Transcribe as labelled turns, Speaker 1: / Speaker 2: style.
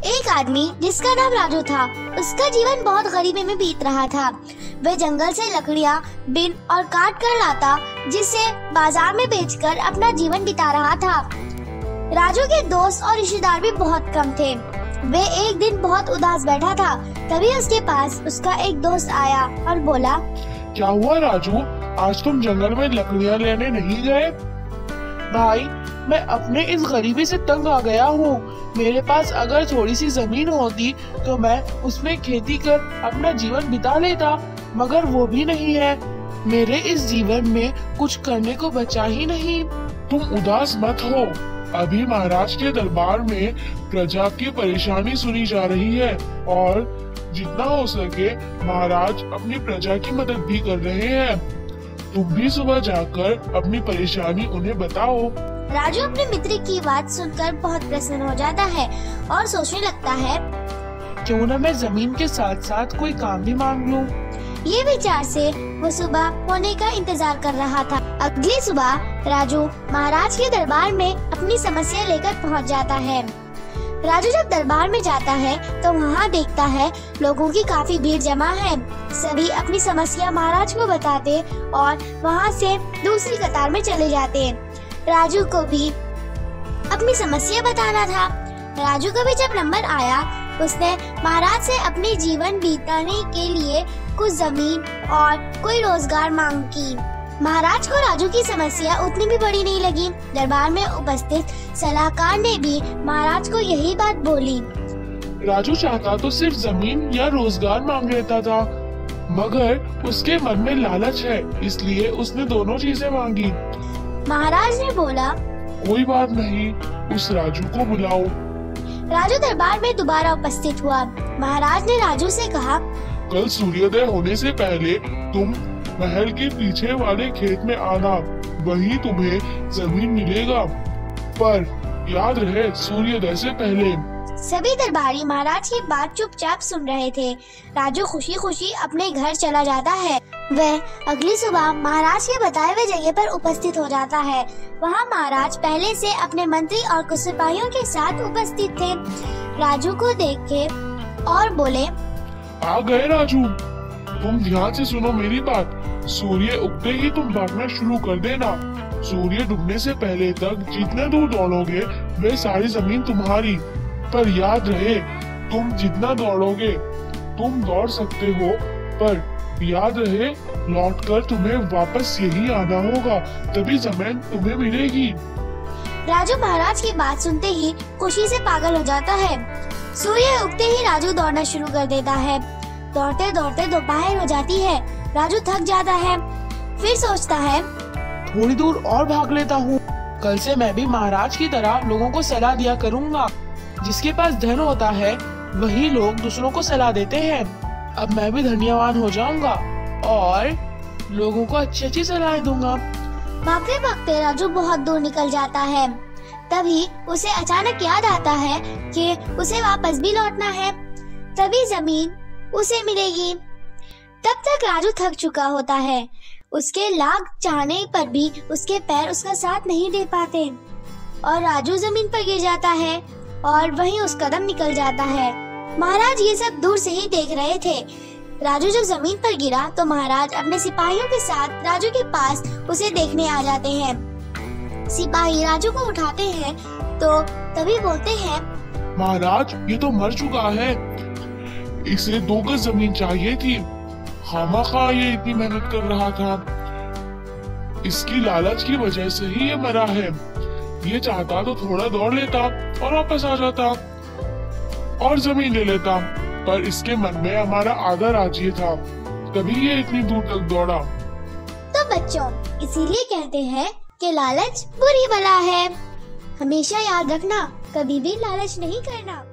Speaker 1: एक आदमी जिसका नाम राजू था, उसका जीवन बहुत गरीबी में बीत रहा था। वह जंगल से लकड़ियाँ बीन और काट कर लाता, जिसे बाजार में बेचकर अपना जीवन बिता रहा था। राजू के दोस्त और रिश्तेदार भी बहुत कम थे। वे एक दिन बहुत उदास बैठा था। तभी उसके पास उसका एक दोस्त आया और बोला,
Speaker 2: क्या हुआ राजू, आज तुम जंगल में लकड़ियाँ लेने नहीं गए?
Speaker 3: भाई, मैं अपने इस गरीबी से तंग आ गया हूँ। मेरे पास अगर थोड़ी सी जमीन होती तो मैं उसमें खेती कर अपना जीवन बिता लेता, मगर वो भी नहीं है। मेरे इस जीवन में कुछ करने को बचा ही नहीं।
Speaker 2: तुम उदास मत हो, अभी महाराज के दरबार में प्रजा की परेशानी सुनी जा रही है और जितना हो सके महाराज अपनी प्रजा की मदद भी कर रहे हैं। तुम भी सुबह जाकर अपनी परेशानी उन्हें बताओ।
Speaker 1: राजू अपने मित्र की बात सुनकर बहुत प्रसन्न हो जाता है और सोचने लगता है,
Speaker 3: क्यों न मैं जमीन के साथ साथ कोई काम भी मांग लूं।
Speaker 1: ये विचार से वो सुबह होने का इंतजार कर रहा था। अगली सुबह राजू महाराज के दरबार में अपनी समस्या लेकर पहुंच जाता है। राजू जब दरबार में जाता है तो वहाँ देखता है लोगों की काफी भीड़ जमा है। सभी अपनी समस्या महाराज को बताते और वहाँ से दूसरी कतार में चले जाते। राजू को भी अपनी समस्या बताना था। राजू का भी जब नंबर आया, उसने महाराज से अपने जीवन बिताने के लिए कुछ जमीन और कोई रोजगार मांग की। महाराज को राजू की समस्या उतनी भी बड़ी नहीं लगी। दरबार में उपस्थित सलाहकार ने भी महाराज को यही बात बोली।
Speaker 2: राजू चाहता तो सिर्फ जमीन या रोजगार मांग लेता था, मगर उसके मन में लालच है, इसलिए उसने दोनों चीजें मांगी।
Speaker 1: महाराज ने बोला,
Speaker 2: कोई बात नहीं, उस राजू को बुलाओ।
Speaker 1: राजू दरबार में दोबारा उपस्थित हुआ। महाराज ने राजू से कहा,
Speaker 2: कल सूर्योदय होने से पहले तुम महल के पीछे वाले खेत में आना, वहीं तुम्हें जमीन मिलेगा, पर याद रहे सूर्योदय से पहले।
Speaker 1: सभी दरबारी महाराज की बात चुपचाप सुन रहे थे। राजू खुशी खुशी अपने घर चला जाता है। वह अगली सुबह महाराज के बताए हुए जगह पर उपस्थित हो जाता है। वहाँ महाराज पहले से अपने मंत्री और कुछ सिपाहियों के साथ उपस्थित थे। राजू को देख के और बोले,
Speaker 2: आ गए राजू, तुम ध्यान से सुनो मेरी बात। सूर्य उगते ही तुम भागना शुरू कर देना। सूर्य डूबने से पहले तक जितने दूर दौड़ोगे वे सारी जमीन तुम्हारी। पर याद रहे, तुम जितना दौड़ोगे तुम दौड़ सकते हो, पर याद रहे लौटकर तुम्हें वापस यही आना होगा, तभी जमीन तुम्हें मिलेगी।
Speaker 1: राजू महाराज की बात सुनते ही खुशी से पागल हो जाता है। सूर्य उगते ही राजू दौड़ना शुरू कर देता है। दौड़ते दौड़ते दोपहर हो जाती है। राजू थक जाता है, फिर सोचता है,
Speaker 3: थोड़ी दूर और भाग लेता हूँ। कल से मैं भी महाराज की तरह लोगों को सलाह दिया करूँगा। जिसके पास धन होता है वही लोग दूसरों को सलाह देते हैं। अब मैं भी धन्यवान हो जाऊंगा और लोगों को अच्छी अच्छी सलाह दूंगा।
Speaker 1: भागते भागते राजू बहुत दूर निकल जाता है। तभी उसे अचानक याद आता है कि उसे वापस भी लौटना है, तभी जमीन उसे मिलेगी। तब तक राजू थक चुका होता है। उसके लाख चाहने पर भी उसके पैर उसका साथ नहीं दे पाते और राजू जमीन पर गिर जाता है और वहीं उसका दम निकल जाता है। महाराज ये सब दूर से ही देख रहे थे। राजू जब जमीन पर गिरा तो महाराज अपने सिपाहियों के साथ राजू के पास उसे देखने आ जाते हैं। सिपाही राजू को उठाते हैं तो तभी बोलते हैं,
Speaker 2: महाराज ये तो मर चुका है, इसे 2 गज जमीन चाहिए थी, खामखा ये इतनी मेहनत कर रहा था, इसकी लालच की वजह से ही ये मरा है। ये चाहता तो थोड़ा दौड़ लेता और वापस आ जाता और जमीन ले लेता, पर इसके मन में हमारा आधा राज्य था, तभी ये इतनी दूर तक दौड़ा।
Speaker 1: तो बच्चों, इसीलिए कहते हैं कि लालच बुरी बला है। हमेशा याद रखना, कभी भी लालच नहीं करना।